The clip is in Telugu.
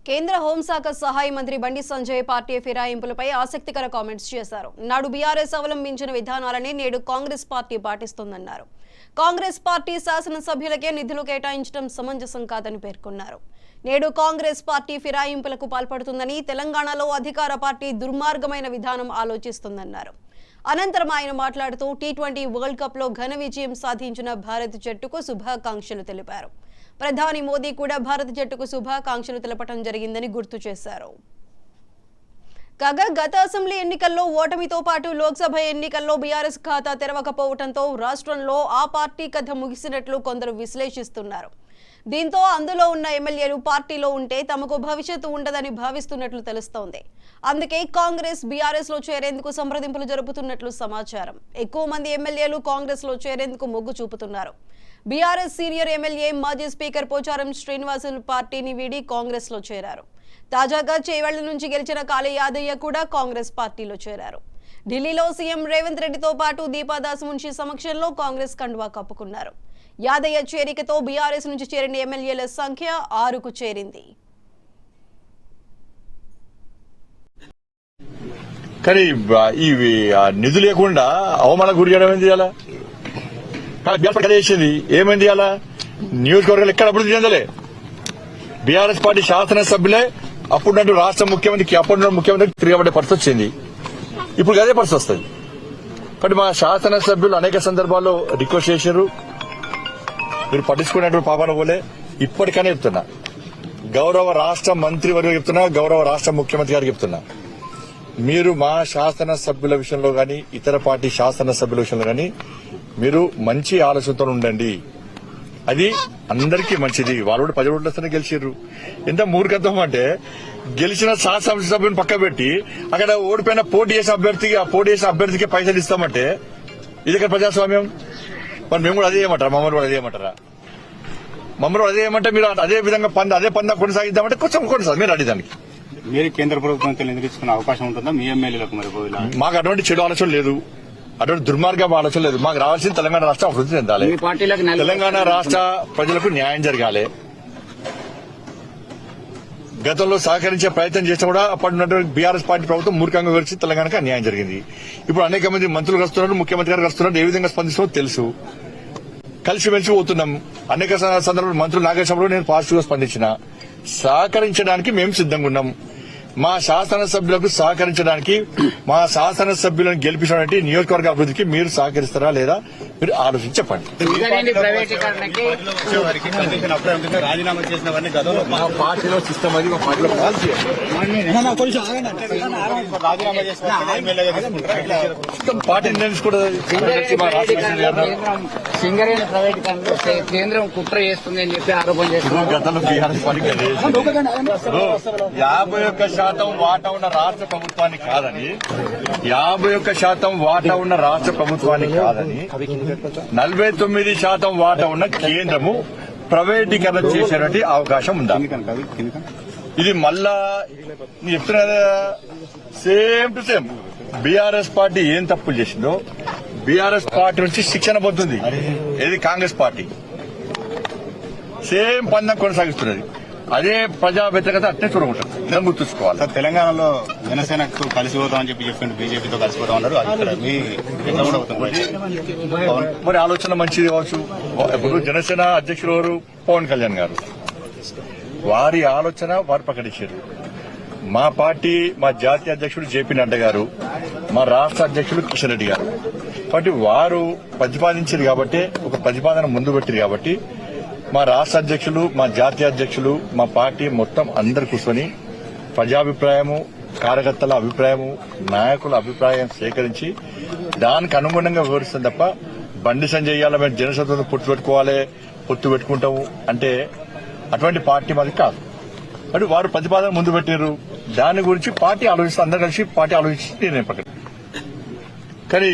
కేంద్ర హోంశాఖ సహాయ మంత్రి బండి సంజయ్ పార్టీ ఫిరాయింపులపై ఆసక్తికర కామెంట్స్ చేశారు. నాడు బీఆర్ఎస్ అవలంబించిన విధానాలని నేడు కాంగ్రెస్ పార్టీ పాటిస్తోందన్నారు. కాంగ్రెస్ పార్టీ శాసనసభ్యులకే నిధులు కేటాయించడం సమంజసం కాదని పేర్కొన్నారు. నేడు కాంగ్రెస్ పార్టీ ఫిరాయింపులకు పాల్పడుతుందని, తెలంగాణలో అధికార పార్టీ దుర్మార్గమైన విధానం ఆలోచిస్తుందన్నారు. అనంతరం ఆయన మాట్లాడుతూ టీ20 వరల్డ్ కప్ లో ఘన విజయం సాధించిన భారత జట్టుకు శుభాకాంక్షలు తెలిపారు. ప్రధాని మోదీ కూడా భారత జట్టుకు శుభాకాంక్షలు తెలపడం జరిగిందని గుర్తు చేశారు. కాగా గత అసెంబ్లీ ఎన్నికల్లో ఓటమితో పాటు లోక్సభ ఎన్నికల్లో బీఆర్ఎస్ ఖాతా తెరవకపోవడంతో రాష్ట్రంలో ఆ పార్టీ కథ ముగిసినట్లు కొందరు విశ్లేషిస్తున్నారు. దీంతో అందులో ఉన్న ఎమ్మెల్యేలు పార్టీలో ఉంటే తమకు భవిష్యత్తు ఉండదని భావిస్తున్నట్లు తెలుస్తోంది. అందుకే కాంగ్రెస్ బీఆర్ఎస్ లో చేరేందుకు సంప్రదింపులు జరుపుతున్నట్లు సమాచారం. ఎక్కువ మంది ఎమ్మెల్యేలు కాంగ్రెస్ లో చేరేందుకు మొగ్గు చూపుతున్నారు. బీఆర్ఎస్ సీనియర్ ఎమ్మెల్యే మాజీ స్పీకర్ పోచారం శ్రీనివాసులు పార్టీని వీడి కాంగ్రెస్ లో చేరారు. తాజాగా చేవెళ్ల నుంచి గెలిచిన కాళీ యాదయ్య కూడా కాంగ్రెస్ పార్టీలో చేరారు. ఢిల్లీలో సీఎం రేవంత్ రెడ్డితో పాటు దీపాదాస్ మున్షి సమక్షంలో కాంగ్రెస్ కండువా కప్పుకున్నారు. యాదయ్య చేరికతో బీఆర్ఎస్ నుంచి చేరిన ఎమ్మెల్యేల సంఖ్య 6కు చేరింది. కానీ ఇవి నిధులు లేకుండా అవమానం గురి చేయడం ఏంది అలా చేసింది ఏమైంది అలా నియోజకవర్గాలు ఎక్కడ అభివృద్ధి చెందలే. బీఆర్ఎస్ పార్టీ శాసనసభ్యులే అప్పుడు రాష్ట్ర ముఖ్యమంత్రికి అప్పుడు ముఖ్యమంత్రికి తిరగబడే పరిస్థితి వచ్చింది. ఇప్పుడు అదే పరిస్థితి వస్తుంది. కాబట్టి మా శాసనసభ్యులు అనేక సందర్భాల్లో రిక్వెస్ట్ చేశారు, మీరు పట్టించుకునేటువంటి పాపాన పోలే. ఇప్పటికనే చెప్తున్నా, గౌరవ రాష్ట్ర మంత్రి వర్గం చెప్తున్నా, గౌరవ రాష్ట్ర ముఖ్యమంత్రి గారికి చెప్తున్నా, మీరు మా శాసనసభ్యుల విషయంలో గాని ఇతర పార్టీ శాసనసభ్యుల విషయంలో గాని మీరు మంచి ఆలోచనతో ఉండండి. అది అందరికీ మంచిది. వాళ్ళు కూడా 10 ఓట్లతోనే గెలిచారు. ఎంత మూర్ఖత్వం అంటే గెలిచిన శాసనసభ్యుని పక్క పెట్టి అక్కడ ఓడిపోయిన పోటీ చేసిన అభ్యర్థికి పైసలు ఇస్తామంటే ఇది ఇక్కడ ప్రజాస్వామ్యం. మరి మేము కూడా అదే చేయమంటారా? మమ్మల్ని కూడా అదే చేయమంటారా? మమ్మల్ని అదే చేయమంటే మీరు అదే విధంగా అదే పందా కొనసాగిద్దామంటే కొంచెం కొనసాగి మీరు అడిగి మీరు కేంద్ర ప్రభుత్వం ఎందుకు తీసుకునే అవకాశం ఉంటుందా మీ ఎమ్మెల్యేలకు? మరి మాకు అటువంటి చెడు ఆలోచన లేదు, అటువంటి దుర్మార్గం ఆలోచన లేదు. మాకు రావాల్సింది తెలంగాణ రాష్ట్రం అభివృద్ధి చెందాలి, తెలంగాణ రాష్ట్ర ప్రజలకు న్యాయం జరగాలి. గతంలో సహకరించే ప్రయత్నం చేసినా కూడా అప్పటి బీఆర్ఎస్ పార్టీ ప్రభుత్వం మూర్ఖంగా వివరించి తెలంగాణకు అన్యాయం జరిగింది. ఇప్పుడు అనేక మంది మంత్రులు వస్తున్నారు, ముఖ్యమంత్రి గారు వస్తున్నారు. ఏ విధంగా స్పందిస్తామో తెలుసు. కలిసిమెలిసి పోతున్నాం. అనేక సందర్భాలు మంత్రులు నాగేశ్వరరావు నేను పాజిటివ్ గా స్పందించిన. సహకరించడానికి మేము సిద్దంగా ఉన్నాం. మా శాసనసభ్యులకు సహకరించడానికి, మా శాసనసభ్యులను గెలిపించడానికి, నియోజకవర్గ అభివృద్ధికి మీరు సహకరిస్తారా లేదా మీరు ఆలోచించి చెప్పండి. రాజీనామా చేసిన మా పార్టీలో సిస్టమ్ అది, మా పార్టీలో పాలసీ. పార్టీ సింగరేణి ప్రైవేటీకరణలో కేంద్రం కుట్ర చేస్తుంది అని చెప్పి ఆరోపణ చేస్తున్నారు. గతంలో బీఆర్ఎస్ పార్టీ 51% వాటా ఉన్న రాష్ట్ర ప్రభుత్వానికి కాదని, 51% వాటా ఉన్న రాష్ట్ర ప్రభుత్వానికి కాదని 49% వాటా ఉన్న కేంద్రము ప్రైవేటీకరణ చేసేటువంటి అవకాశం ఉందా? ఇది మళ్ళా చెప్తున్నా same to same BRS party ఏం తప్పులు చేసిందో బీఆర్ఎస్ పార్టీ నుంచి శిక్షణ పొందుతుంది. ఏది కాంగ్రెస్ పార్టీ సేమ్ పందం కొనసాగిస్తున్నది. అదే ప్రజా వ్యతిరేకత అట్నే చూడకుంటారు. ఇదని గుర్తుంచుకోవాలి. తెలంగాణలో జనసేనకు కలిసిపోతామని చెప్పి చెప్పిండు, బీజేపీతో కలిసిపోతాం అన్నారు. మరి ఆలోచన మంచిది కావచ్చు. ఇప్పుడు జనసేన అధ్యక్షులు వారు పవన్ కళ్యాణ్ గారు, వారి ఆలోచన వారు ప్రకటించారు. మా పార్టీ మా జాతీయ అధ్యక్షుడు జేపీ నడ్డా గారు, మా రాష్ట్ర అధ్యక్షుడు కిషన్ రెడ్డి గారు, కాబట్టి వారు ప్రతిపాదించారు కాబట్టి, ఒక ప్రతిపాదన ముందు పెట్టారు కాబట్టి మా రాష్ట్ర అధ్యక్షులు, మా జాతీయ అధ్యక్షులు, మా పార్టీ మొత్తం అందరు కూర్చొని ప్రజాభిప్రాయము, కార్యకర్తల అభిప్రాయము, నాయకుల అభిప్రాయం సేకరించి దానికి అనుగుణంగా వివరిస్తుంది తప్ప బండి సంజయ్ చేయాలి, మేము జనసత్వంతో పొత్తు పెట్టుకుంటాము అంటే అటువంటి పార్టీ మాది కాదు. అంటే వారు ప్రతిపాదన ముందు పెట్టారు. దాని గురించి పార్టీ ఆలోచిస్తే అందరు కలిసి పార్టీ ఆలోచించి నేను ప్రకటన. కానీ